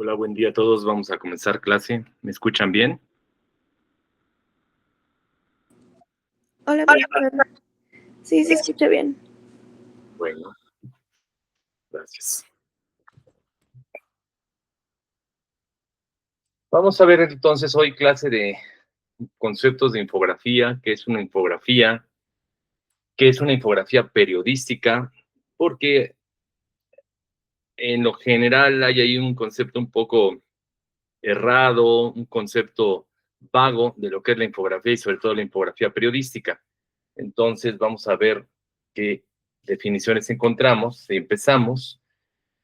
Hola, buen día a todos. Vamos a comenzar clase. ¿Me escuchan bien? Hola, profesor. Sí, se escucha bien. Bueno, gracias. Vamos a ver entonces hoy clase de conceptos de infografía, qué es una infografía, qué es una infografía periodística, porque en lo general hay ahí un concepto un poco errado, un concepto vago de lo que es la infografía y sobre todo la infografía periodística. Entonces vamos a ver qué definiciones encontramos. Empezamos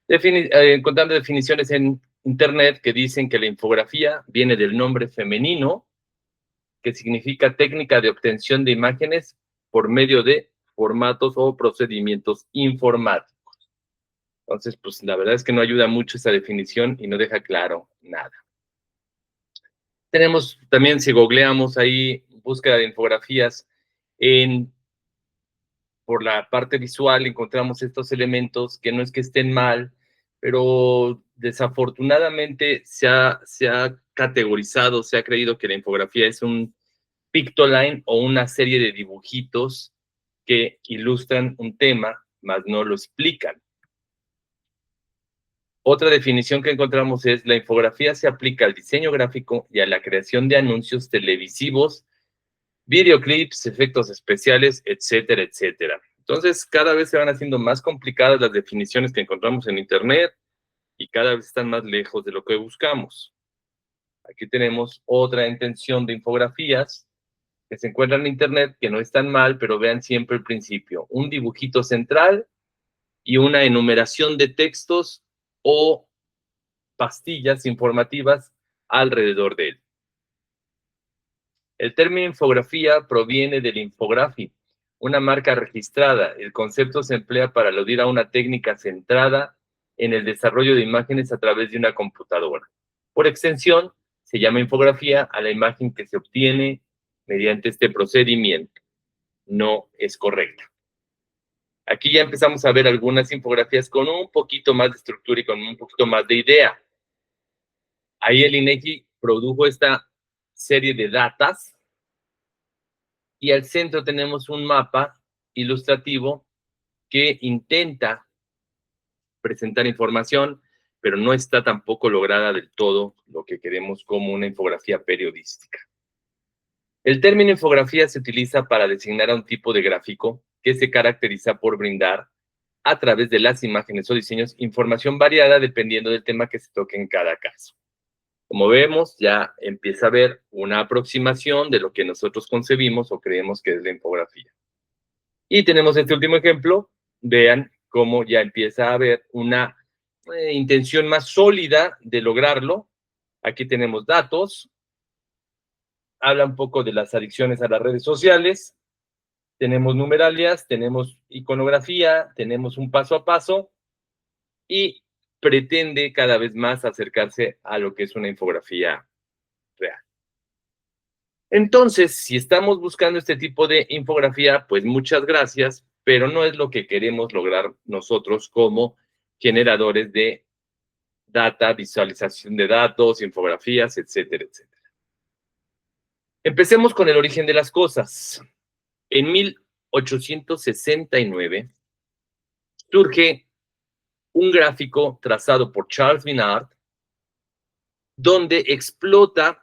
encontrando definiciones en Internet que dicen que la infografía viene del nombre femenino, que significa técnica de obtención de imágenes por medio de formatos o procedimientos informáticos. Entonces, pues la verdad es que no ayuda mucho esa definición y no deja claro nada. Tenemos también, si googleamos ahí, búsqueda de infografías, por la parte visual encontramos estos elementos que no es que estén mal, pero desafortunadamente se ha categorizado, se ha creído que la infografía es un pictoline o una serie de dibujitos que ilustran un tema, mas no lo explican. Otra definición que encontramos es: la infografía se aplica al diseño gráfico y a la creación de anuncios televisivos, videoclips, efectos especiales, etcétera, etcétera. Entonces, cada vez se van haciendo más complicadas las definiciones que encontramos en Internet y cada vez están más lejos de lo que buscamos. Aquí tenemos otra intención de infografías que se encuentran en Internet, que no están mal, pero vean siempre el principio: un dibujito central y una enumeración de textos o pastillas informativas alrededor de él. El término infografía proviene del infography, una marca registrada. El concepto se emplea para aludir a una técnica centrada en el desarrollo de imágenes a través de una computadora. Por extensión, se llama infografía a la imagen que se obtiene mediante este procedimiento. No es correcta. Aquí ya empezamos a ver algunas infografías con un poquito más de estructura y con un poquito más de idea. Ahí el INEGI produjo esta serie de datas y al centro tenemos un mapa ilustrativo que intenta presentar información, pero no está tampoco lograda del todo lo que queremos como una infografía periodística. El término infografía se utiliza para designar a un tipo de gráfico que se caracteriza por brindar, a través de las imágenes o diseños, información variada dependiendo del tema que se toque en cada caso. Como vemos, ya empieza a haber una aproximación de lo que nosotros concebimos o creemos que es la infografía. Y tenemos este último ejemplo. Vean cómo ya empieza a haber una intención más sólida de lograrlo. Aquí tenemos datos, habla un poco de las adicciones a las redes sociales, tenemos numeralias, tenemos iconografía, tenemos un paso a paso y pretende cada vez más acercarse a lo que es una infografía real. Entonces, si estamos buscando este tipo de infografía, pues muchas gracias, pero no es lo que queremos lograr nosotros como generadores de data, visualización de datos, infografías, etcétera, etcétera. Empecemos con el origen de las cosas. En 1869 surge un gráfico trazado por Charles Minard, donde explota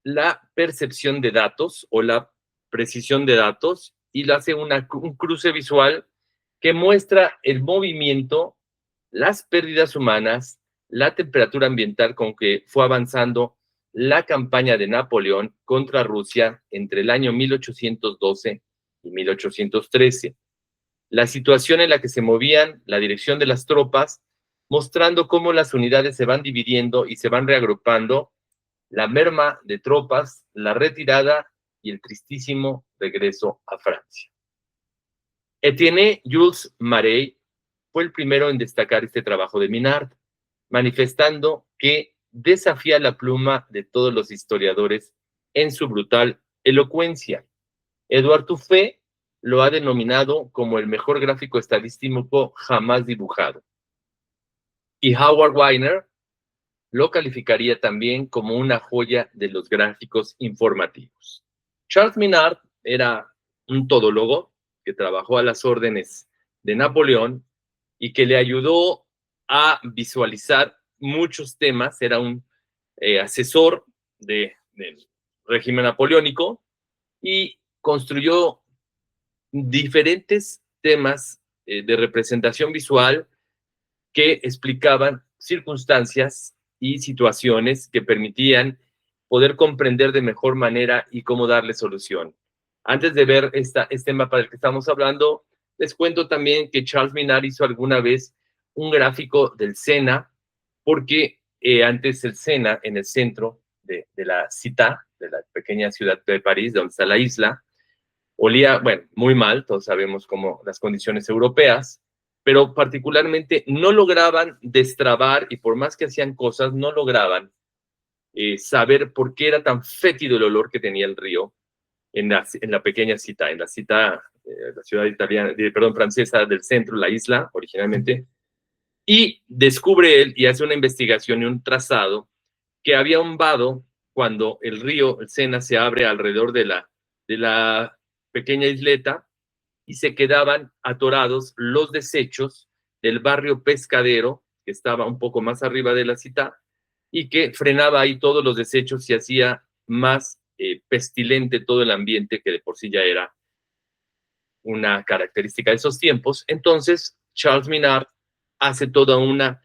la percepción de datos o la precisión de datos y le hace un cruce visual que muestra el movimiento, las pérdidas humanas, la temperatura ambiental con que fue avanzando la campaña de Napoleón contra Rusia entre el año 1812 y 1813. La situación en la que se movían, la dirección de las tropas, mostrando cómo las unidades se van dividiendo y se van reagrupando, la merma de tropas, la retirada y el tristísimo regreso a Francia. Etienne Jules Marey fue el primero en destacar este trabajo de Minard, manifestando que desafía la pluma de todos los historiadores en su brutal elocuencia. Edouard Tufet lo ha denominado como el mejor gráfico estadístico jamás dibujado. Y Howard Weiner lo calificaría también como una joya de los gráficos informativos. Charles Minard era un todólogo que trabajó a las órdenes de Napoleón y que le ayudó a visualizar muchos temas. Era un asesor del régimen napoleónico y construyó diferentes temas de representación visual que explicaban circunstancias y situaciones que permitían poder comprender de mejor manera y cómo darle solución. Antes de ver este mapa del que estamos hablando, les cuento también que Charles Minard hizo alguna vez un gráfico del Sena, porque antes el Sena, en el centro de la Cité, de la pequeña ciudad de París, donde está la isla, olía, bueno, muy mal, todos sabemos cómo las condiciones europeas, pero particularmente no lograban destrabar, y por más que hacían cosas, no lograban saber por qué era tan fétido el olor que tenía el río en la pequeña Cité, en la Cité, la ciudad italiana, perdón, francesa del centro, la isla originalmente, y descubre él y hace una investigación y un trazado que había un vado cuando el río, el Sena, se abre alrededor de la pequeña isleta y se quedaban atorados los desechos del barrio pescadero, que estaba un poco más arriba de la Cité, y que frenaba ahí todos los desechos y hacía más pestilente todo el ambiente, que de por sí ya era una característica de esos tiempos. Entonces, Charles Minard hace toda una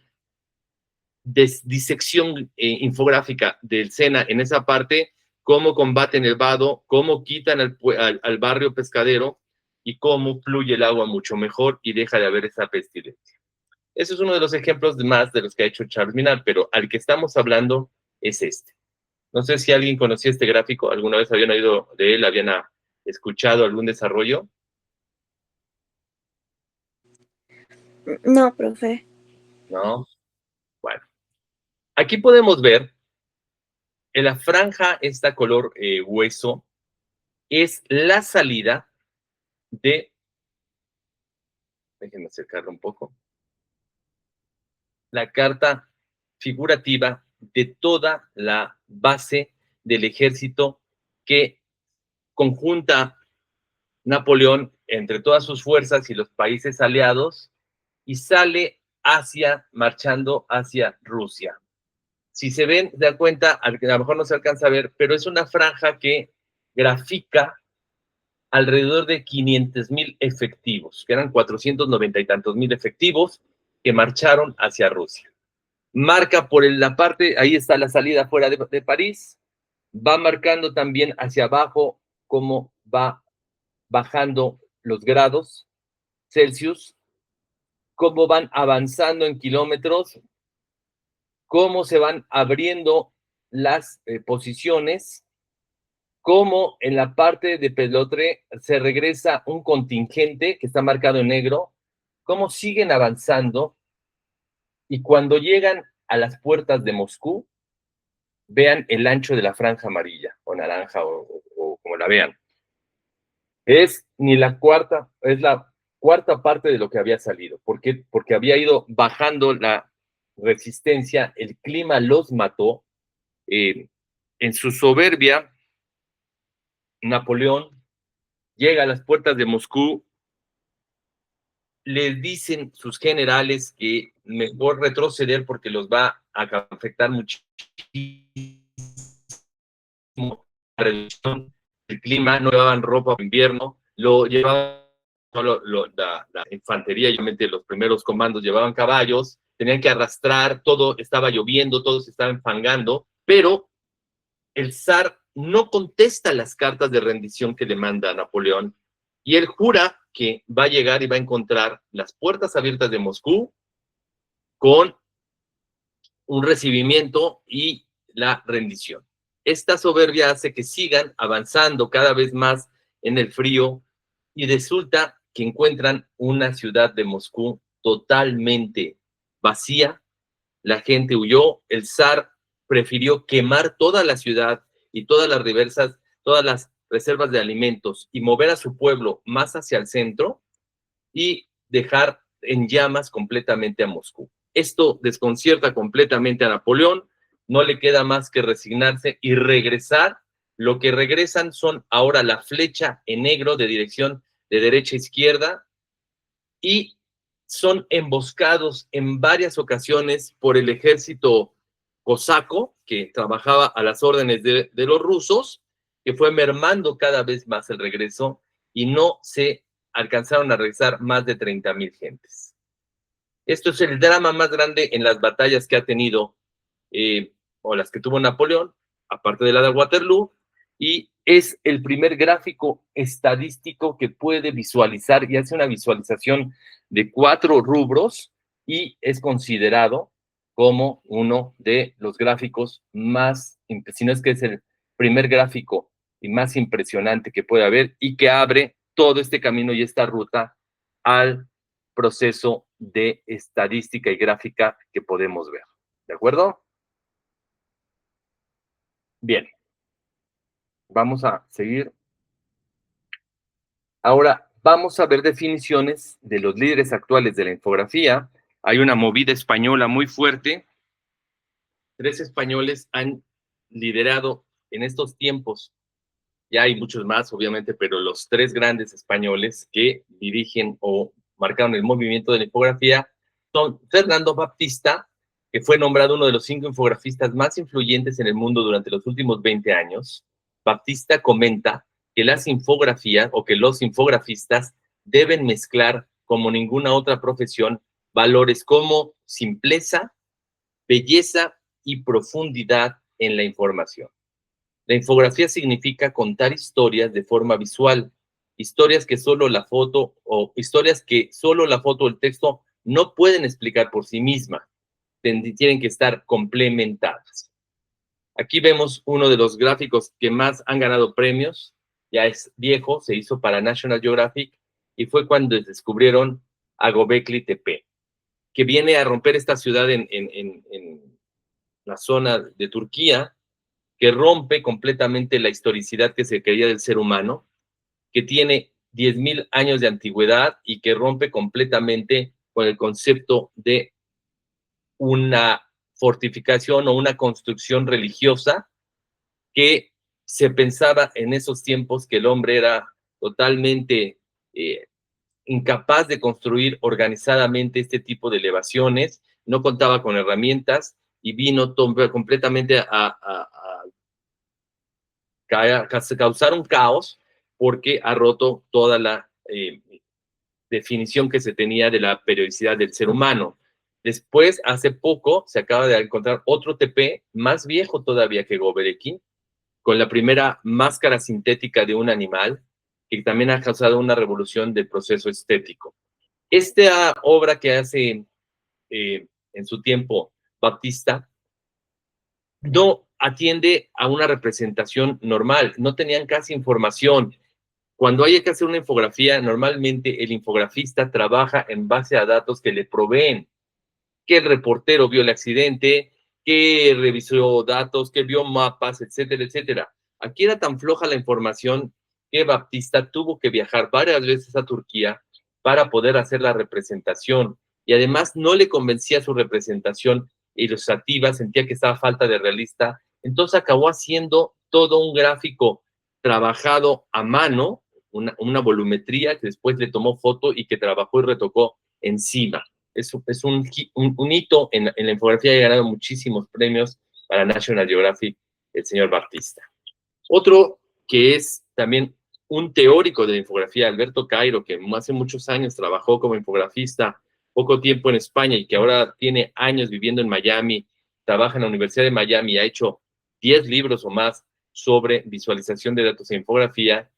disección infográfica del Sena en esa parte, cómo combaten el vado, cómo quitan al barrio pescadero y cómo fluye el agua mucho mejor y deja de haber esa pestilencia. Ese es uno de los ejemplos más de los que ha hecho Charles Minard, pero al que estamos hablando es este. No sé si alguien conocía este gráfico, alguna vez habían oído de él, habían escuchado algún desarrollo. No, profe. No. Bueno, aquí podemos ver en la franja, esta color hueso, es la salida de, déjenme acercarlo un poco, la carta figurativa de toda la base del ejército que conjunta Napoleón entre todas sus fuerzas y los países aliados y sale marchando hacia Rusia. Si se ven, se dan cuenta, a lo mejor no se alcanza a ver, pero es una franja que grafica alrededor de 500,000 efectivos, que eran 490 y tantos mil efectivos que marcharon hacia Rusia. Marca por la parte, ahí está la salida fuera de París, va marcando también hacia abajo cómo va bajando los grados Celsius, cómo van avanzando en kilómetros, cómo se van abriendo las posiciones, cómo en la parte de Pelotre se regresa un contingente que está marcado en negro, cómo siguen avanzando y cuando llegan a las puertas de Moscú, vean el ancho de la franja amarilla o naranja o como la vean. Es la cuarta parte de lo que había salido. ¿Por qué? Porque había ido bajando la resistencia, el clima los mató. En su soberbia, Napoleón llega a las puertas de Moscú, les dicen sus generales que mejor retroceder porque los va a afectar muchísimo la reducción del clima, no llevaban ropa de invierno, lo llevaban solo la infantería, obviamente los primeros comandos llevaban caballos, tenían que arrastrar, todo estaba lloviendo, todo se estaba enfangando, pero el zar no contesta las cartas de rendición que le manda Napoleón y él jura que va a llegar y va a encontrar las puertas abiertas de Moscú con un recibimiento y la rendición. Esta soberbia hace que sigan avanzando cada vez más en el frío y resulta que encuentran una ciudad de Moscú totalmente vacía. La gente huyó, el zar prefirió quemar toda la ciudad y todas las reservas de alimentos y mover a su pueblo más hacia el centro y dejar en llamas completamente a Moscú. Esto desconcierta completamente a Napoleón, no le queda más que resignarse y regresar. Lo que regresan son ahora la flecha en negro de dirección de derecha a izquierda y son emboscados en varias ocasiones por el ejército cosaco que trabajaba a las órdenes de los rusos, que fue mermando cada vez más el regreso y no se alcanzaron a regresar más de 30,000 gentes. Esto es el drama más grande en las batallas que ha tenido o las que tuvo Napoleón, aparte de la de Waterloo, y es el primer gráfico estadístico que puede visualizar y hace una visualización de 4 rubros y es considerado como uno de los gráficos más, si no es que es el primer gráfico y más impresionante que puede haber y que abre todo este camino y esta ruta al proceso de estadística y gráfica que podemos ver. ¿De acuerdo? Bien, vamos a seguir. Ahora vamos a ver definiciones de los líderes actuales de la infografía. Hay una movida española muy fuerte. 3 españoles han liderado en estos tiempos. Ya hay muchos más, obviamente, pero los 3 grandes españoles que dirigen o marcaron el movimiento de la infografía son Fernando Baptista, que fue nombrado uno de los 5 infografistas más influyentes en el mundo durante los últimos 20 años. Baptista comenta que las infografías o que los infografistas deben mezclar, como ninguna otra profesión, valores como simpleza, belleza y profundidad en la información. La infografía significa contar historias de forma visual, historias que solo la foto o el texto no pueden explicar por sí misma, tienen que estar complementadas. Aquí vemos uno de los gráficos que más han ganado premios, ya es viejo, se hizo para National Geographic y fue cuando descubrieron a Göbekli Tepe, que viene a romper esta ciudad en la zona de Turquía, que rompe completamente la historicidad que se creía del ser humano, que tiene 10,000 años de antigüedad y que rompe completamente con el concepto de una fortificación o una construcción religiosa que se pensaba en esos tiempos que el hombre era totalmente incapaz de construir organizadamente este tipo de elevaciones, no contaba con herramientas y vino completamente a causar un caos porque ha roto toda la definición que se tenía de la periodicidad del ser humano. Después, hace poco, se acaba de encontrar otro TP más viejo todavía que Göbekli, con la primera máscara sintética de un animal, que también ha causado una revolución del proceso estético. Esta obra que hace en su tiempo Baptista no atiende a una representación normal, no tenían casi información. Cuando hay que hacer una infografía, normalmente el infografista trabaja en base a datos que le proveen, que el reportero vio el accidente, que revisó datos, que vio mapas, etcétera, etcétera. Aquí era tan floja la información que Baptista tuvo que viajar varias veces a Turquía para poder hacer la representación y además no le convencía su representación ilustrativa, sentía que estaba falta de realista, entonces acabó haciendo todo un gráfico trabajado a mano, una volumetría que después le tomó foto y que trabajó y retocó encima. Es un hito en la infografía y ha ganado muchísimos premios para National Geographic, el señor Baptista. Otro que es también un teórico de la infografía, Alberto Cairo, que hace muchos años trabajó como infografista, poco tiempo en España y que ahora tiene años viviendo en Miami, trabaja en la Universidad de Miami y ha hecho 10 libros o más sobre visualización de datos e infografía,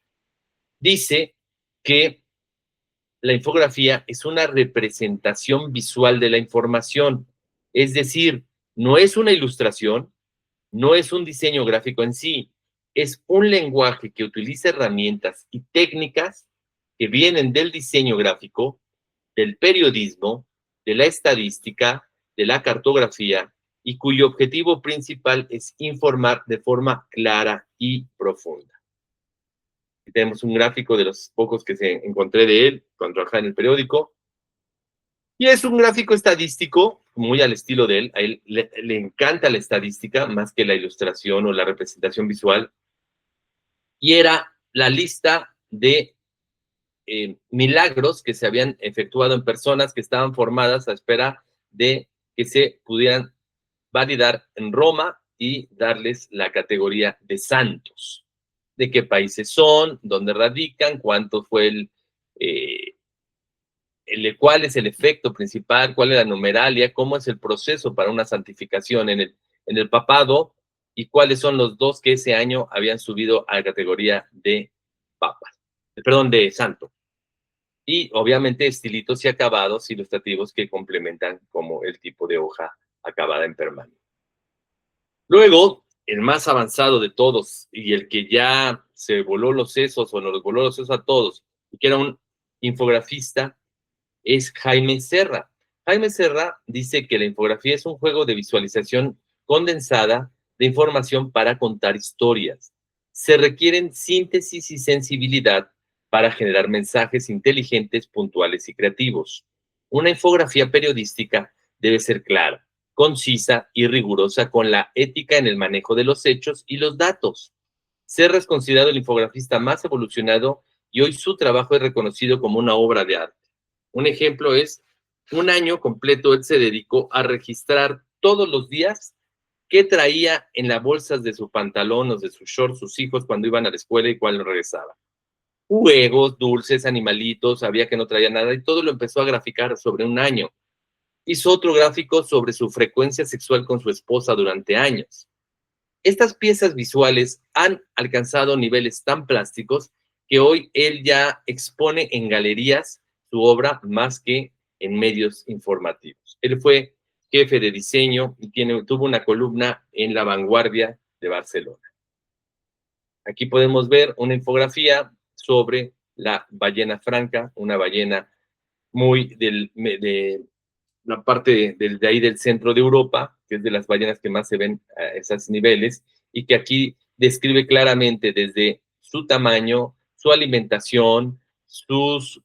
dice que la infografía es una representación visual de la información, es decir, no es una ilustración, no es un diseño gráfico en sí, es un lenguaje que utiliza herramientas y técnicas que vienen del diseño gráfico, del periodismo, de la estadística, de la cartografía y cuyo objetivo principal es informar de forma clara y profunda. Aquí tenemos un gráfico de los pocos que encontré de él cuando trabajaba en el periódico. Y es un gráfico estadístico muy al estilo de él. A él le encanta la estadística más que la ilustración o la representación visual. Y era la lista de milagros que se habían efectuado en personas que estaban formadas a espera de que se pudieran validar en Roma y darles la categoría de santos. De qué países son, dónde radican, cuánto fue cuál es el efecto principal, cuál es la numeralia, cómo es el proceso para una santificación en el papado y cuáles son los dos que ese año habían subido a la categoría de papas, perdón, de santo. Y obviamente estilitos y acabados ilustrativos que complementan como el tipo de hoja acabada en permanente. Luego, el más avanzado de todos y el que ya se voló los sesos o nos voló los sesos a todos, y que era un infografista, es Jaime Serra. Jaime Serra dice que la infografía es un juego de visualización condensada de información para contar historias. Se requieren síntesis y sensibilidad para generar mensajes inteligentes, puntuales y creativos. Una infografía periodística debe ser clara, concisa y rigurosa con la ética en el manejo de los hechos y los datos. Serra es considerado el infografista más evolucionado y hoy su trabajo es reconocido como una obra de arte. Un ejemplo es, un año completo él se dedicó a registrar todos los días qué traía en las bolsas de su pantalón o de su short sus hijos cuando iban a la escuela y cuando regresaban. Juegos, dulces, animalitos, sabía que no traía nada y todo lo empezó a graficar sobre un año. Hizo otro gráfico sobre su frecuencia sexual con su esposa durante años. Estas piezas visuales han alcanzado niveles tan plásticos que hoy él ya expone en galerías su obra más que en medios informativos. Él fue jefe de diseño y tuvo una columna en La Vanguardia de Barcelona. Aquí podemos ver una infografía sobre la ballena franca, una ballena muy de la parte de ahí del centro de Europa, que es de las ballenas que más se ven a esos niveles, y que aquí describe claramente desde su tamaño, su alimentación, sus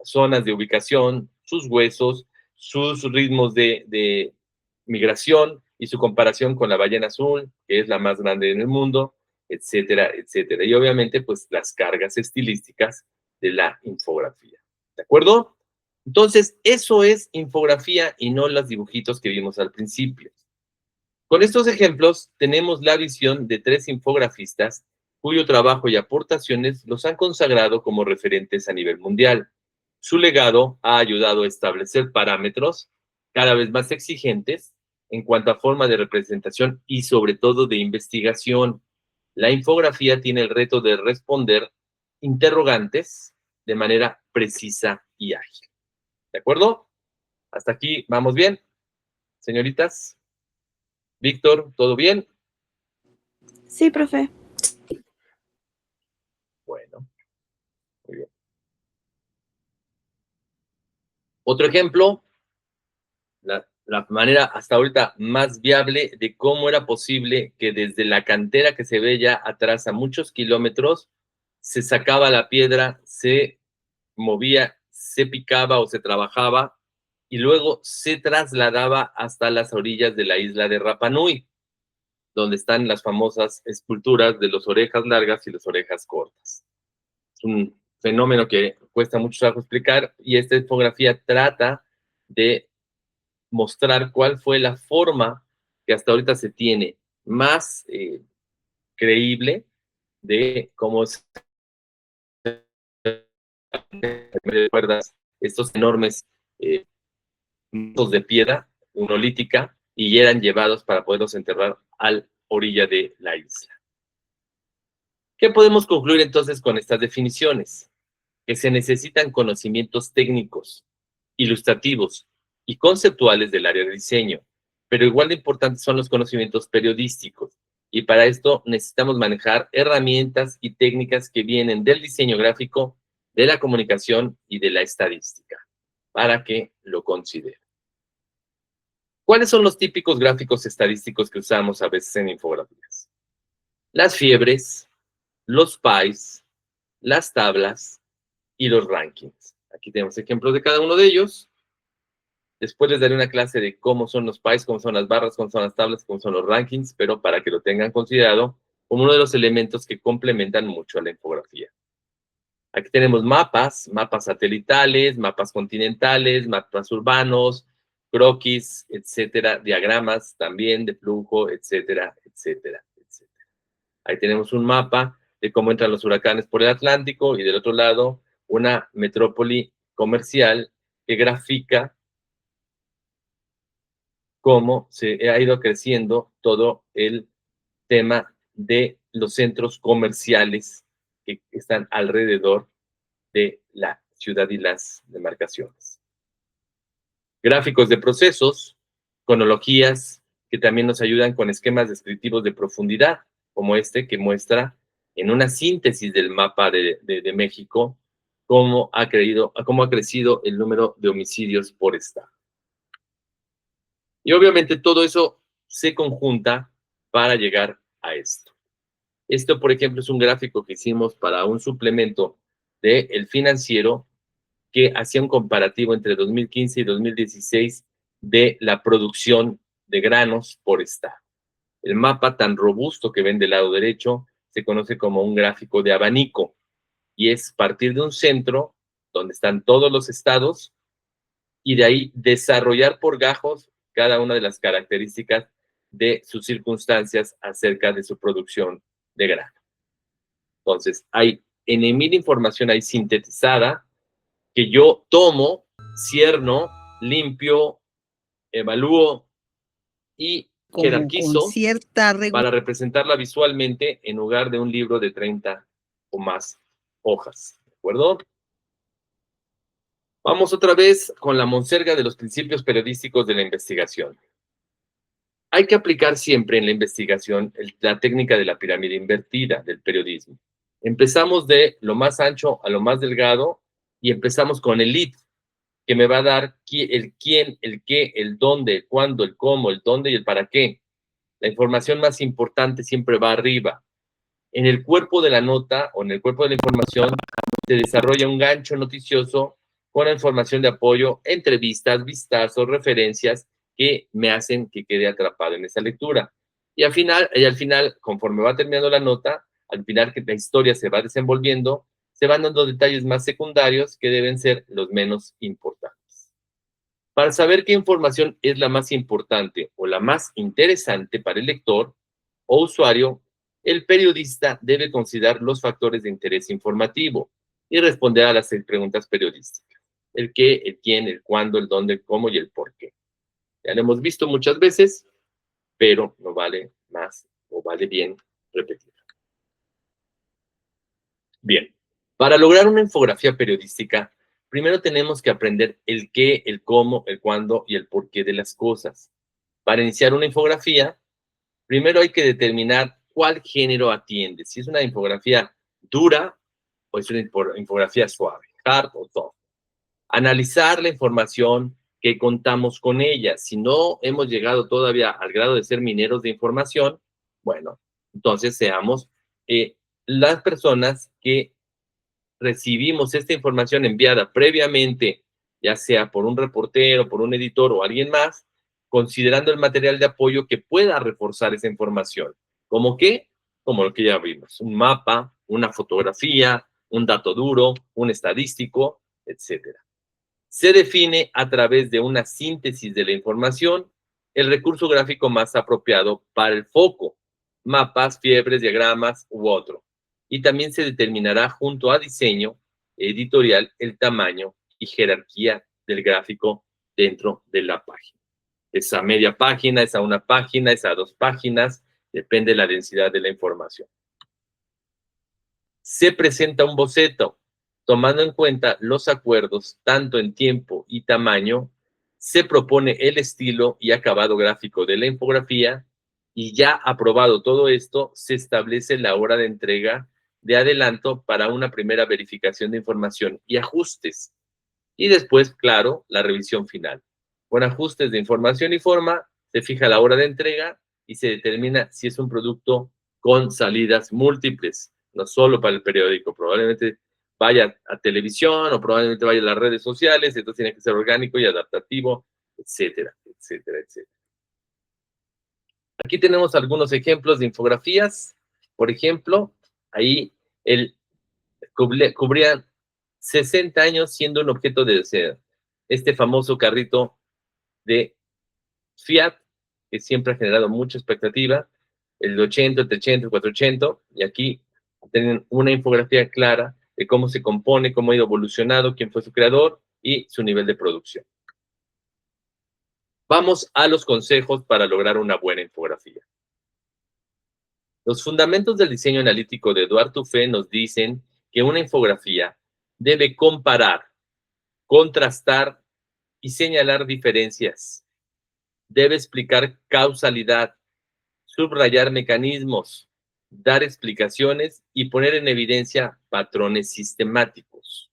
zonas de ubicación, sus huesos, sus ritmos de migración y su comparación con la ballena azul, que es la más grande en el mundo, etcétera, etcétera. Y obviamente, pues las cargas estilísticas de la infografía. ¿De acuerdo? Entonces, eso es infografía y no los dibujitos que vimos al principio. Con estos ejemplos, tenemos la visión de tres infografistas cuyo trabajo y aportaciones los han consagrado como referentes a nivel mundial. Su legado ha ayudado a establecer parámetros cada vez más exigentes en cuanto a forma de representación y sobre todo de investigación. La infografía tiene el reto de responder interrogantes de manera precisa y ágil. ¿De acuerdo? Hasta aquí, ¿vamos bien? Señoritas, Víctor, ¿todo bien? Sí, profe. Bueno, muy bien. Otro ejemplo, la manera hasta ahorita más viable de cómo era posible que desde la cantera que se ve ya atrás a muchos kilómetros, se sacaba la piedra, se movía, se picaba o se trabajaba y luego se trasladaba hasta las orillas de la isla de Rapa Nui, donde están las famosas esculturas de las orejas largas y las orejas cortas. Es un fenómeno que cuesta mucho trabajo explicar y esta infografía trata de mostrar cuál fue la forma que hasta ahorita se tiene más creíble de cómo se recuerdas estos enormes eh, de piedra monolítica y eran llevados para poderlos enterrar a la orilla de la isla. ¿Qué podemos concluir entonces con estas definiciones? Que se necesitan conocimientos técnicos, ilustrativos y conceptuales del área de diseño, pero igual de importantes son los conocimientos periodísticos, y para esto necesitamos manejar herramientas y técnicas que vienen del diseño gráfico, de la comunicación y de la estadística, para que lo consideren. ¿Cuáles son los típicos gráficos estadísticos que usamos a veces en infografías? Las fiebres, los pies, las tablas y los rankings. Aquí tenemos ejemplos de cada uno de ellos. Después les daré una clase de cómo son los pies, cómo son las barras, cómo son las tablas, cómo son los rankings, pero para que lo tengan considerado como uno de los elementos que complementan mucho a la infografía. Aquí tenemos mapas, mapas satelitales, mapas continentales, mapas urbanos, croquis, etcétera, diagramas también de flujo, etcétera, etcétera, etcétera. Ahí tenemos un mapa de cómo entran los huracanes por el Atlántico y del otro lado una metrópoli comercial que grafica cómo se ha ido creciendo todo el tema de los centros comerciales que están alrededor de la ciudad y las demarcaciones. Gráficos de procesos, cronologías que también nos ayudan con esquemas descriptivos de profundidad, como este que muestra en una síntesis del mapa de México cómo ha crecido el número de homicidios por estado. Y obviamente todo eso se conjunta para llegar a esto. Esto, por ejemplo, es un gráfico que hicimos para un suplemento de El Financiero que hacía un comparativo entre 2015 y 2016 de la producción de granos por estado. El mapa tan robusto que ven del lado derecho se conoce como un gráfico de abanico y es partir de un centro donde están todos los estados y de ahí desarrollar por gajos cada una de las características de sus circunstancias acerca de su producción de grano. Entonces, hay en mil información ahí sintetizada que yo tomo, cierno, limpio, evalúo y jerarquizo para representarla visualmente en lugar de un libro de 30 o más hojas. ¿De acuerdo? Vamos otra vez con la monserga de los principios periodísticos de la investigación. Hay que aplicar siempre en la investigación la técnica de la pirámide invertida del periodismo. Empezamos de lo más ancho a lo más delgado y empezamos con el lead, que me va a dar el quién, el qué, el dónde, el cuándo, el cómo, el dónde y el para qué. La información más importante siempre va arriba. En el cuerpo de la nota o en el cuerpo de la información se desarrolla un gancho noticioso con la información de apoyo, entrevistas, vistazos, referencias que me hacen que quede atrapado en esa lectura. Y al final, conforme va terminando la nota, al final que la historia se va desenvolviendo, se van dando detalles más secundarios que deben ser los menos importantes. Para saber qué información es la más importante o la más interesante para el lector o usuario, el periodista debe considerar los factores de interés informativo y responder a las preguntas periodísticas. El qué, el quién, el cuándo, el dónde, el cómo y el por qué. Ya lo hemos visto muchas veces, pero no vale más o vale bien repetir. Bien, para lograr una infografía periodística, primero tenemos que aprender el qué, el cómo, el cuándo y el por qué de las cosas. Para iniciar una infografía, primero hay que determinar cuál género atiende, si es una infografía dura o es una infografía suave, hard o soft. Analizar la información que contamos con ella. Si no hemos llegado todavía al grado de ser mineros de información, bueno, entonces seamos las personas que recibimos esta información enviada previamente, ya sea por un reportero, por un editor o alguien más, considerando el material de apoyo que pueda reforzar esa información. ¿Cómo qué? Como lo que ya vimos, un mapa, una fotografía, un dato duro, un estadístico, etcétera. Se define a través de una síntesis de la información el recurso gráfico más apropiado para el foco, mapas, fiebres, diagramas u otro. Y también se determinará junto a diseño editorial el tamaño y jerarquía del gráfico dentro de la página. Es a media página, es a una página, es a 2 páginas, depende de la densidad de la información. Se presenta un boceto, tomando en cuenta los acuerdos tanto en tiempo y tamaño, se propone el estilo y acabado gráfico de la infografía y ya aprobado todo esto, se establece la hora de entrega de adelanto para una primera verificación de información y ajustes. Y después, claro, la revisión final. Con ajustes de información y forma, se fija la hora de entrega y se determina si es un producto con salidas múltiples, no solo para el periódico, probablemente vaya a televisión o probablemente vaya a las redes sociales, entonces tiene que ser orgánico y adaptativo etcétera, etcétera, etcétera. Aquí tenemos algunos ejemplos de infografías. Por ejemplo, ahí el cubría 60 años siendo un objeto de deseo. Este famoso carrito de Fiat, que siempre ha generado mucha expectativa, el 80, el 300, el 480, y aquí tienen una infografía clara de cómo se compone, cómo ha ido evolucionado, quién fue su creador y su nivel de producción. Vamos a los consejos para lograr una buena infografía. Los fundamentos del diseño analítico de Edouard Tufé nos dicen que una infografía debe comparar, contrastar y señalar diferencias. Debe explicar causalidad, subrayar mecanismos, dar explicaciones y poner en evidencia patrones sistemáticos.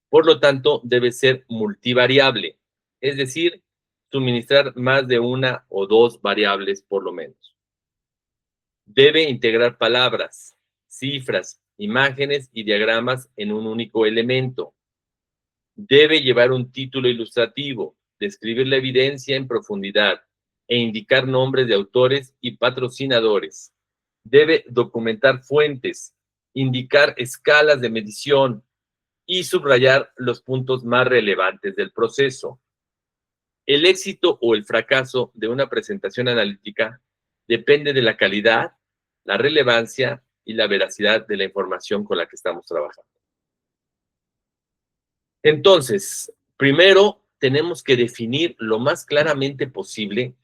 Por lo tanto, debe ser multivariable, es decir, suministrar más de una o dos variables por lo menos. Debe integrar palabras, cifras, imágenes y diagramas en un único elemento. Debe llevar un título ilustrativo, describir la evidencia en profundidad e indicar nombres de autores y patrocinadores. Debe documentar fuentes, indicar escalas de medición y subrayar los puntos más relevantes del proceso. El éxito o el fracaso de una presentación analítica depende de la calidad, la relevancia y la veracidad de la información con la que estamos trabajando. Entonces, primero tenemos que definir lo más claramente posible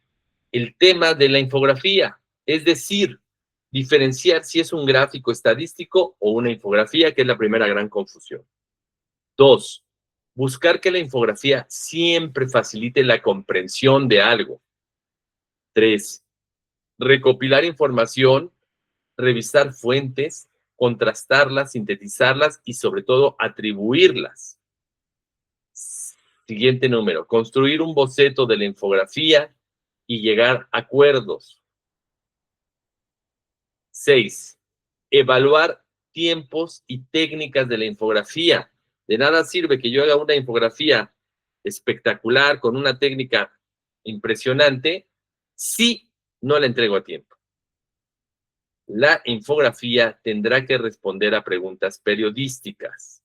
el tema de la infografía, es decir, diferenciar si es un gráfico estadístico o una infografía, que es la primera gran confusión. 2, buscar que la infografía siempre facilite la comprensión de algo. 3, recopilar información, revisar fuentes, contrastarlas, sintetizarlas y sobre todo atribuirlas. Siguiente número, construir un boceto de la infografía y llegar a acuerdos. 6, evaluar tiempos y técnicas de la infografía. De nada sirve que yo haga una infografía espectacular con una técnica impresionante si no la entrego a tiempo. La infografía tendrá que responder a preguntas periodísticas.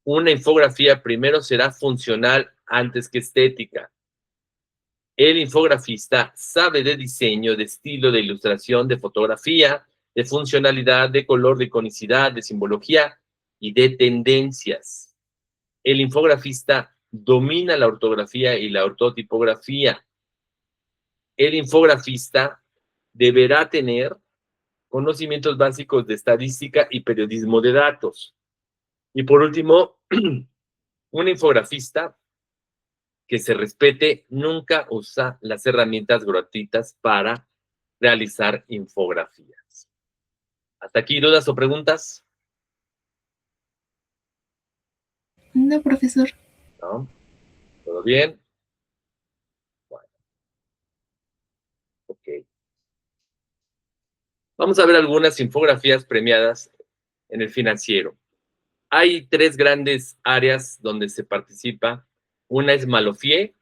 Una infografía primero será funcional antes que estética. El infografista sabe de diseño, de estilo, de ilustración, de fotografía, de funcionalidad, de color, de iconicidad, de simbología y de tendencias. El infografista domina la ortografía y la ortotipografía. El infografista deberá tener conocimientos básicos de estadística y periodismo de datos. Y por último, un infografista que se respete nunca usa las herramientas gratuitas para realizar infografías. ¿Hasta aquí dudas o preguntas? No, profesor. ¿No? ¿Todo bien? Bueno. Ok. Vamos a ver algunas infografías premiadas en el financiero. Hay 3 grandes áreas donde se participa. Una es Malofie,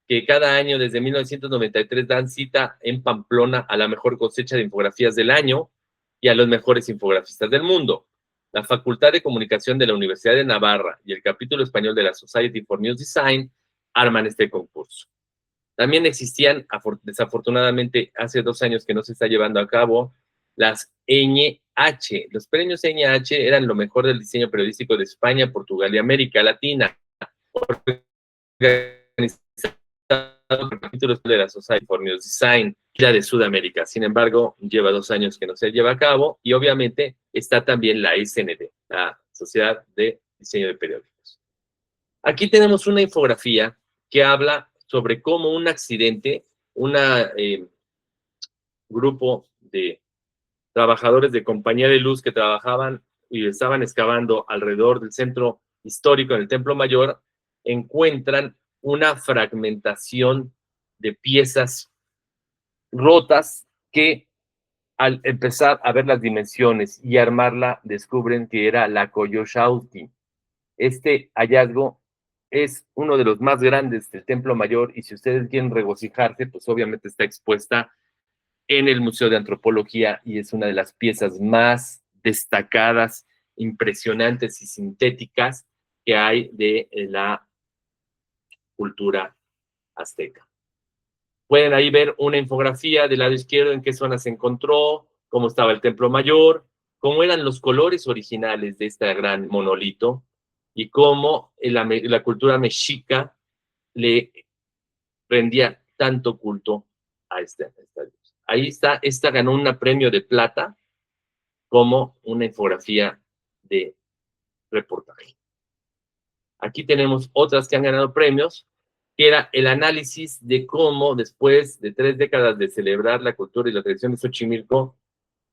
que cada año desde 1993 dan cita en Pamplona a la mejor cosecha de infografías del año y a los mejores infografistas del mundo. La Facultad de Comunicación de la Universidad de Navarra y el capítulo español de la Society for News Design arman este concurso. También existían, desafortunadamente, hace 2 años que no se está llevando a cabo, las NH. Los premios NH eran lo mejor del diseño periodístico de España, Portugal y América Latina. El capítulo de la Society for News Design, la de Sudamérica. Sin embargo, lleva 2 años que no se lleva a cabo y obviamente está también la SND, la Sociedad de Diseño de Periódicos. Aquí tenemos una infografía que habla sobre cómo un accidente, un grupo de trabajadores de compañía de luz que trabajaban y estaban excavando alrededor del centro histórico en el Templo Mayor, encuentran una fragmentación de piezas rotas que al empezar a ver las dimensiones y armarla descubren que era la Coyoshauti. Este hallazgo es uno de los más grandes del Templo Mayor y si ustedes quieren regocijarse, pues obviamente está expuesta en el Museo de Antropología y es una de las piezas más destacadas, impresionantes y sintéticas que hay de la cultura azteca. Pueden ahí ver una infografía del lado izquierdo en qué zona se encontró, cómo estaba el Templo Mayor, cómo eran los colores originales de este gran monolito y cómo la cultura mexica le rendía tanto culto a esta diosa. Ahí está, esta ganó un premio de plata como una infografía de reportaje. Aquí tenemos otras que han ganado premios, que era el análisis de cómo después de 3 décadas de celebrar la cultura y la tradición de Xochimilco,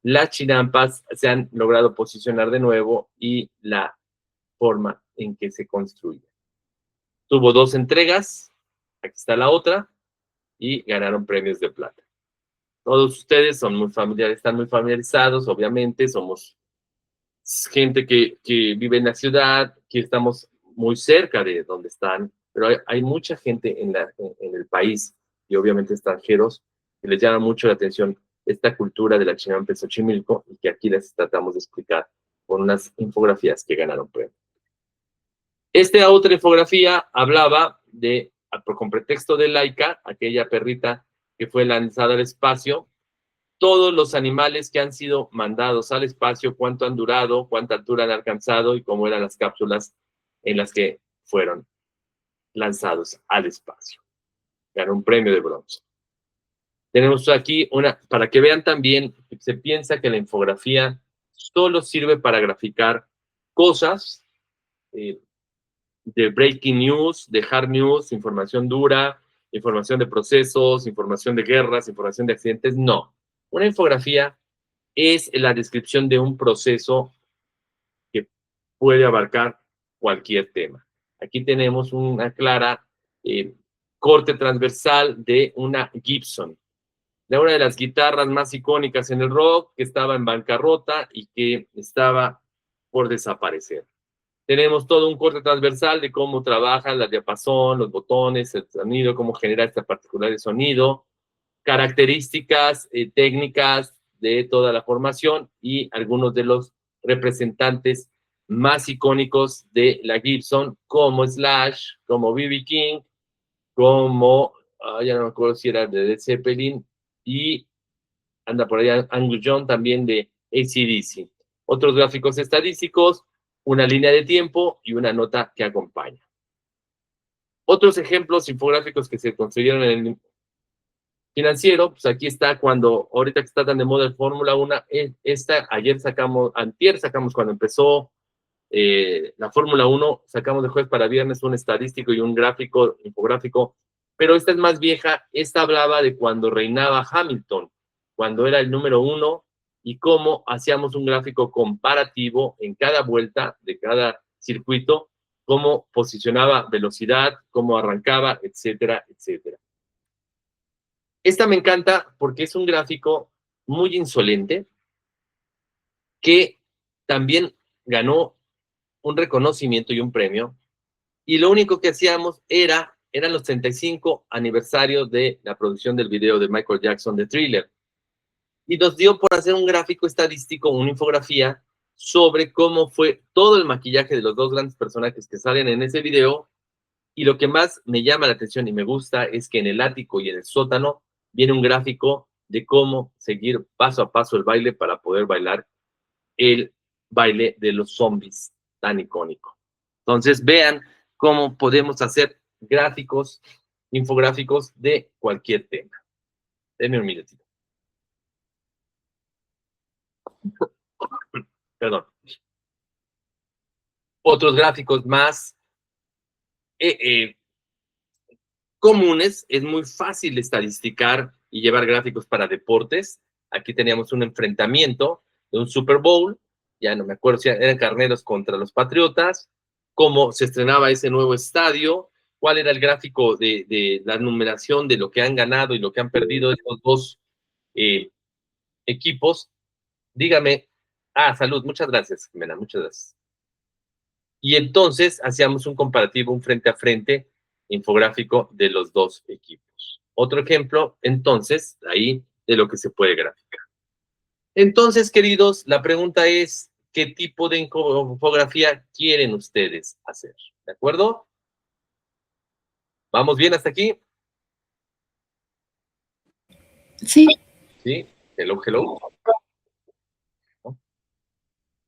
las chinampas se han logrado posicionar de nuevo y la forma en que se construye. Tuvo 2 entregas, aquí está la otra, y ganaron premios de plata. Todos ustedes son muy familiares, están muy familiarizados, obviamente, somos gente que vive en la ciudad, que estamos muy cerca de donde están, pero hay mucha gente en el país y obviamente extranjeros que les llama mucho la atención esta cultura de la Chinampa en Xochimilco y que aquí les tratamos de explicar con unas infografías que ganaron premio. Esta otra infografía hablaba de, con pretexto de Laika, aquella perrita que fue lanzada al espacio, todos los animales que han sido mandados al espacio, cuánto han durado, cuánta altura han alcanzado y cómo eran las cápsulas en las que fueron lanzados al espacio. Ganó un premio de bronce. Tenemos aquí una, para que vean también, se piensa que la infografía solo sirve para graficar cosas de breaking news, de hard news, información dura, información de procesos, información de guerras, información de accidentes. No. Una infografía es la descripción de un proceso que puede abarcar cualquier tema. Aquí tenemos una clara corte transversal de una Gibson, de una de las guitarras más icónicas en el rock, que estaba en bancarrota y que estaba por desaparecer. Tenemos todo un corte transversal de cómo trabaja la diapasón, los botones, el sonido, cómo genera este particular sonido, características técnicas de toda la formación y algunos de los representantes más icónicos de la Gibson, como Slash, como B.B. King, como, ya no me acuerdo si era de Led Zeppelin, y anda por allá Angus Young también de AC/DC. Otros gráficos estadísticos, una línea de tiempo y una nota que acompaña. Otros ejemplos infográficos que se construyeron en el financiero, pues aquí está cuando, ahorita que está tan de moda el Fórmula 1, antier sacamos cuando empezó la Fórmula 1, sacamos de jueves para viernes un estadístico y un gráfico, infográfico, pero esta es más vieja, esta hablaba de cuando reinaba Hamilton, cuando era el número 1 y cómo hacíamos un gráfico comparativo en cada vuelta de cada circuito, cómo posicionaba velocidad, cómo arrancaba, etcétera, etcétera. Esta me encanta porque es un gráfico muy insolente que también ganó un reconocimiento y un premio. Y lo único que hacíamos eran los 35 aniversarios de la producción del video de Michael Jackson de Thriller. Y nos dio por hacer un gráfico estadístico, una infografía sobre cómo fue todo el maquillaje de los 2 grandes personajes que salen en ese video. Y lo que más me llama la atención y me gusta es que en el ático y en el sótano viene un gráfico de cómo seguir paso a paso el baile para poder bailar el baile de los zombies tan icónico. Entonces, vean cómo podemos hacer gráficos, infográficos de cualquier tema. Denme un minutito. Perdón. Otros gráficos más comunes, es muy fácil estadisticar y llevar gráficos para deportes. Aquí teníamos un enfrentamiento de un Super Bowl, ya no me acuerdo si eran Carneros contra los Patriotas, cómo se estrenaba ese nuevo estadio, cuál era el gráfico de la numeración de lo que han ganado y lo que han perdido estos 2 equipos. Dígame, salud, muchas gracias, Jimena, muchas gracias. Y entonces hacíamos un comparativo, un frente a frente infográfico de los dos equipos. Otro ejemplo, entonces, ahí de lo que se puede graficar. Entonces, queridos, la pregunta es, ¿qué tipo de infografía quieren ustedes hacer? ¿De acuerdo? ¿Vamos bien hasta aquí? Sí, ¿Sí? Hello, hello.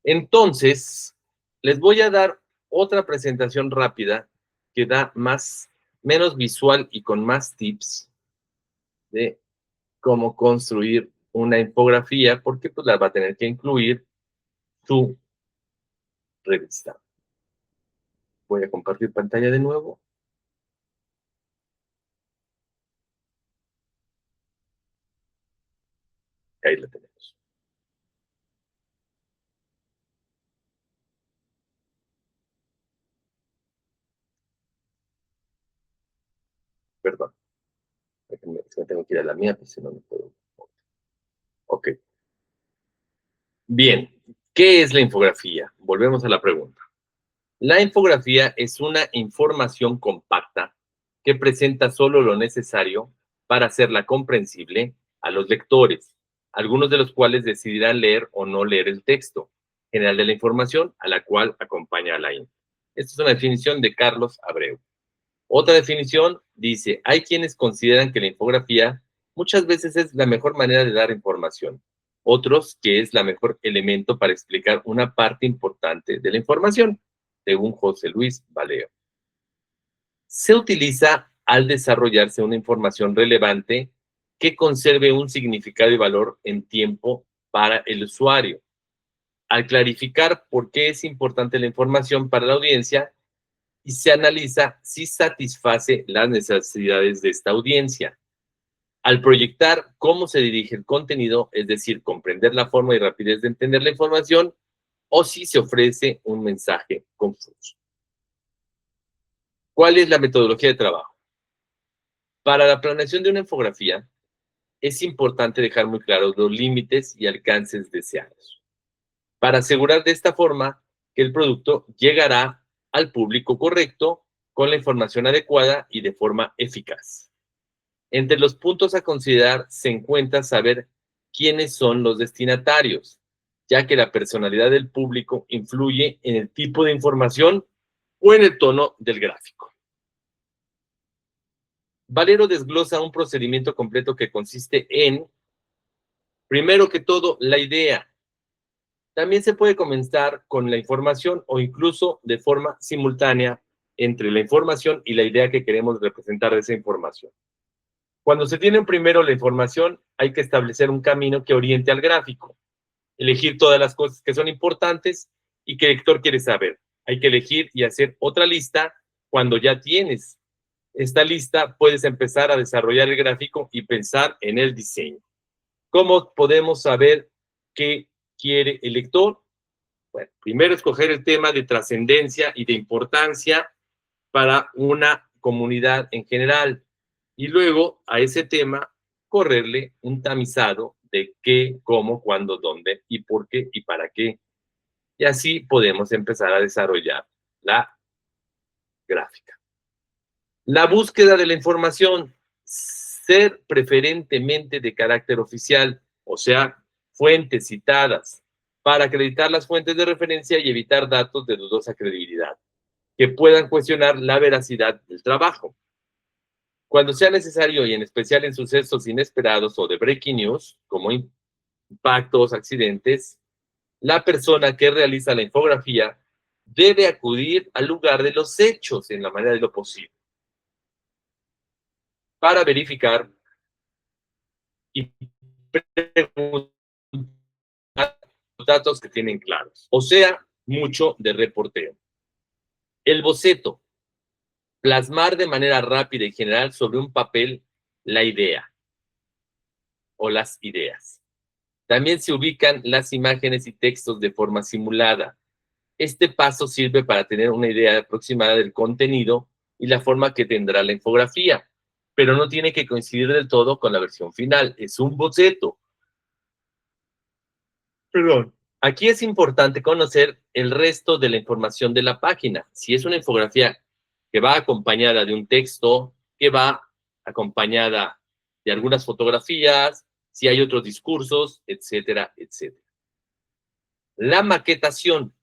Entonces, les voy a dar otra presentación rápida que da menos visual y con más tips de cómo construir una infografía, porque pues la va a tener que incluir su revista. Voy a compartir pantalla de nuevo. Ahí la tenemos. Perdón. Me tengo que ir a la mía, pues si no, no puedo. Ok. Bien. ¿Qué es la infografía? Volvemos a la pregunta. La infografía es una información compacta que presenta solo lo necesario para hacerla comprensible a los lectores, algunos de los cuales decidirán leer o no leer el texto general de la información a la cual acompaña la info. Esta es una definición de Carlos Abreu. Otra definición dice, hay quienes consideran que la infografía muchas veces es la mejor manera de dar información, otros que es la mejor elemento para explicar una parte importante de la información, según José Luis Valeo. Se utiliza al desarrollarse una información relevante que conserve un significado y valor en tiempo para el usuario. Al clarificar por qué es importante la información para la audiencia, y se analiza si satisface las necesidades de esta audiencia. Al proyectar cómo se dirige el contenido, es decir, comprender la forma y rapidez de entender la información, o si se ofrece un mensaje confuso. ¿Cuál es la metodología de trabajo? Para la planeación de una infografía, es importante dejar muy claros los límites y alcances deseados, para asegurar de esta forma que el producto llegará al público correcto con la información adecuada y de forma eficaz. Entre los puntos a considerar se encuentra saber quiénes son los destinatarios, ya que la personalidad del público influye en el tipo de información o en el tono del gráfico. Valero desglosa un procedimiento completo que consiste en, primero que todo, la idea. También se puede comenzar con la información o incluso de forma simultánea entre la información y la idea que queremos representar de esa información. Cuando se tiene primero la información, hay que establecer un camino que oriente al gráfico, elegir todas las cosas que son importantes y que el lector quiere saber. Hay que elegir y hacer otra lista. Cuando ya tienes esta lista, puedes empezar a desarrollar el gráfico y pensar en el diseño. ¿Cómo podemos saber qué quiere el lector? Bueno, primero escoger el tema de trascendencia y de importancia para una comunidad en general. Y luego a ese tema correrle un tamizado de qué, cómo, cuándo, dónde y por qué y para qué. Y así podemos empezar a desarrollar la gráfica. La búsqueda de la información, ser preferentemente de carácter oficial, o sea, fuentes citadas, para acreditar las fuentes de referencia y evitar datos de dudosa credibilidad, que puedan cuestionar la veracidad del trabajo. Cuando sea necesario y en especial en sucesos inesperados o de breaking news, como impactos, accidentes, la persona que realiza la infografía debe acudir al lugar de los hechos en la manera de lo posible para verificar y preguntar los datos que tienen claros. O sea, mucho de reporteo. El boceto. Plasmar de manera rápida y general sobre un papel la idea o las ideas. También se ubican las imágenes y textos de forma simulada. Este paso sirve para tener una idea aproximada del contenido y la forma que tendrá la infografía, pero no tiene que coincidir del todo con la versión final. Es un boceto. Perdón. Aquí es importante conocer el resto de la información de la página. Si es una infografía que va acompañada de un texto, que va acompañada de algunas fotografías, si hay otros discursos, etcétera, etcétera. La maquetación,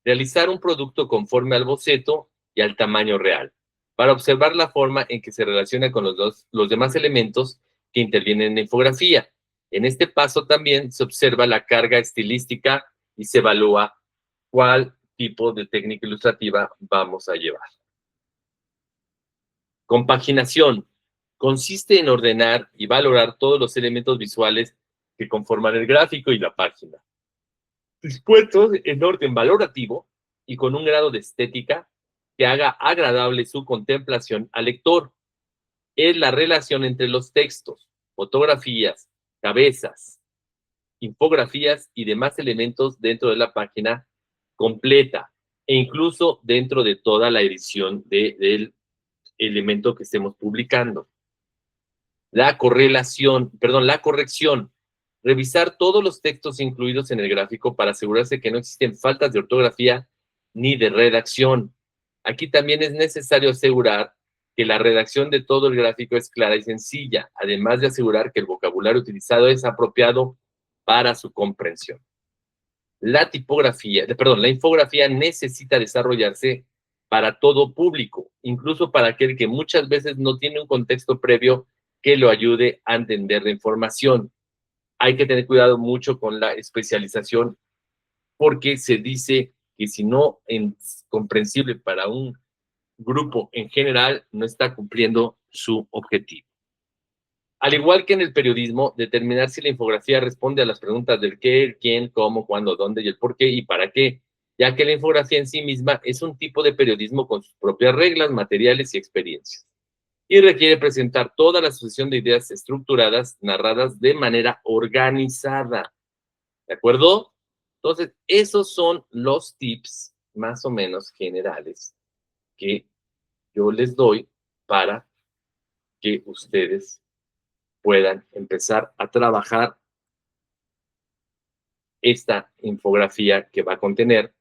realizar un producto conforme al boceto y al tamaño real, para observar la forma en que se relaciona con los demás elementos que intervienen en la infografía. En este paso también se observa la carga estilística y se evalúa cuál tipo de técnica ilustrativa vamos a llevar. Compaginación. Consiste en ordenar y valorar todos los elementos visuales que conforman el gráfico y la página, dispuestos en orden valorativo y con un grado de estética que haga agradable su contemplación al lector. Es la relación entre los textos, fotografías, cabezas, infografías y demás elementos dentro de la página completa e incluso dentro de toda la edición del elemento que estemos publicando. La corrección. Revisar todos los textos incluidos en el gráfico para asegurarse que no existen faltas de ortografía ni de redacción. Aquí también es necesario asegurar que la redacción de todo el gráfico es clara y sencilla, además de asegurar que el vocabulario utilizado es apropiado para su comprensión. La infografía necesita desarrollarse para todo público, incluso para aquel que muchas veces no tiene un contexto previo que lo ayude a entender la información. Hay que tener cuidado mucho con la especialización porque se dice que si no es comprensible para un grupo en general, no está cumpliendo su objetivo. Al igual que en el periodismo, determinar si la infografía responde a las preguntas del qué, el quién, cómo, cuándo, dónde y el por qué y para qué, ya que la infografía en sí misma es un tipo de periodismo con sus propias reglas, materiales y experiencias, y requiere presentar toda la sucesión de ideas estructuradas, narradas de manera organizada. ¿De acuerdo? Entonces, esos son los tips más o menos generales que yo les doy para que ustedes puedan empezar a trabajar esta infografía que va a contener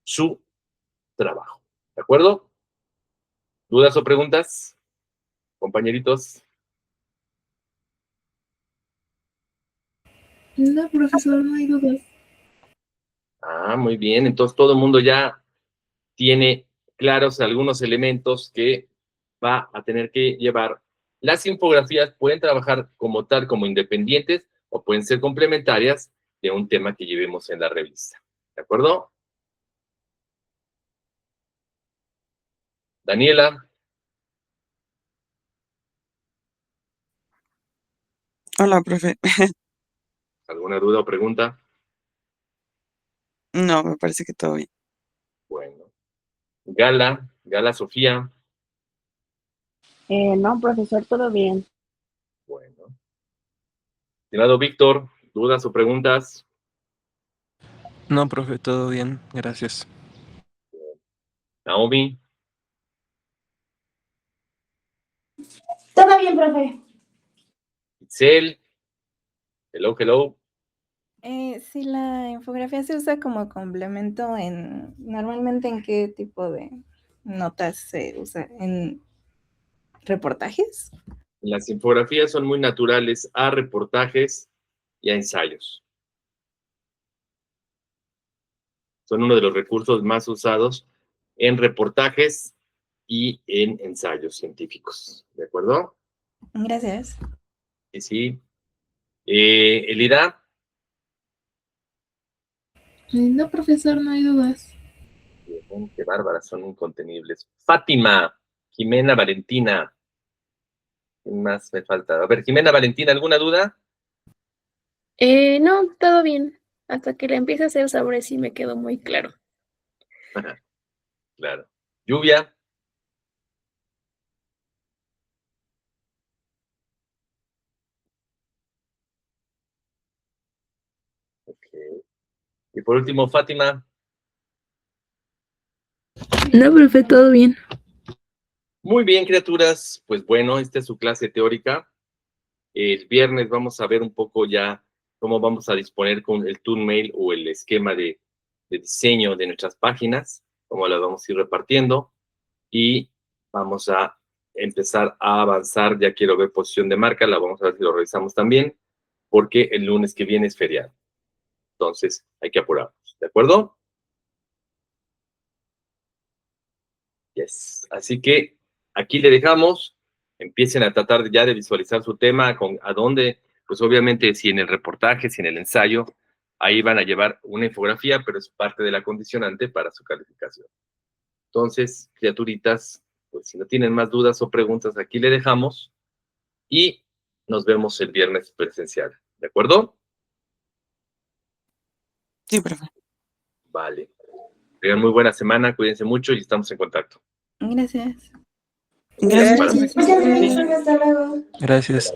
su trabajo. ¿De acuerdo? ¿Dudas o preguntas, compañeritos? No, profesor, no hay dudas. Ah, muy bien. Entonces todo el mundo ya tiene claros algunos elementos que va a tener que llevar. Las infografías pueden trabajar como tal, como independientes, o pueden ser complementarias de un tema que llevemos en la revista. ¿De acuerdo? Daniela, Hola, profe. ¿alguna duda o pregunta? No, me parece que todo bien. Bueno. Gala Sofía. No, profesor, todo bien. Bueno. Estimado Víctor, ¿dudas o preguntas? No, profe, todo bien, gracias. Naomi, Todo bien, profe. Itzel, hello. Si la infografía se usa como complemento normalmente ¿en qué tipo de notas se usa? ¿En reportajes? Las infografías son muy naturales a reportajes y a ensayos. Son uno de los recursos más usados en reportajes y en ensayos científicos. ¿De acuerdo? Gracias. Y sí. Elida, No, profesor, no hay dudas. bien, qué bárbaras, son incontenibles. Fátima, Jimena Valentina. ¿Quién más me falta? A ver, Jimena Valentina, ¿alguna duda? No, todo bien. Hasta que le empiece a hacer sabores sí me quedó muy claro. Claro. Lluvia. Okay. Y por último, Fátima. No, profe, todo bien. Muy bien, criaturas. Pues bueno, esta es su clase teórica. El viernes vamos a ver un poco ya cómo vamos a disponer con el Toolmail o el esquema de diseño de nuestras páginas, cómo las vamos a ir repartiendo, y vamos a empezar a avanzar. Ya quiero ver posición de marca, la vamos a ver si lo revisamos también, porque el lunes que viene es feriado. Entonces, hay que apurarnos, ¿de acuerdo? Yes. Así que aquí le dejamos. Empiecen a tratar ya de visualizar su tema, a dónde, pues obviamente si en el reportaje, si en el ensayo, ahí van a llevar una infografía, pero es parte de la condicionante para su calificación. Entonces, criaturitas, pues si no tienen más dudas o preguntas, aquí le dejamos y nos vemos el viernes presencial, ¿de acuerdo? Sí, profe. Vale. Tengan muy buena semana, cuídense mucho y estamos en contacto. Gracias. Gracias, Para- profe. Gracias, profe. Hasta luego. Gracias.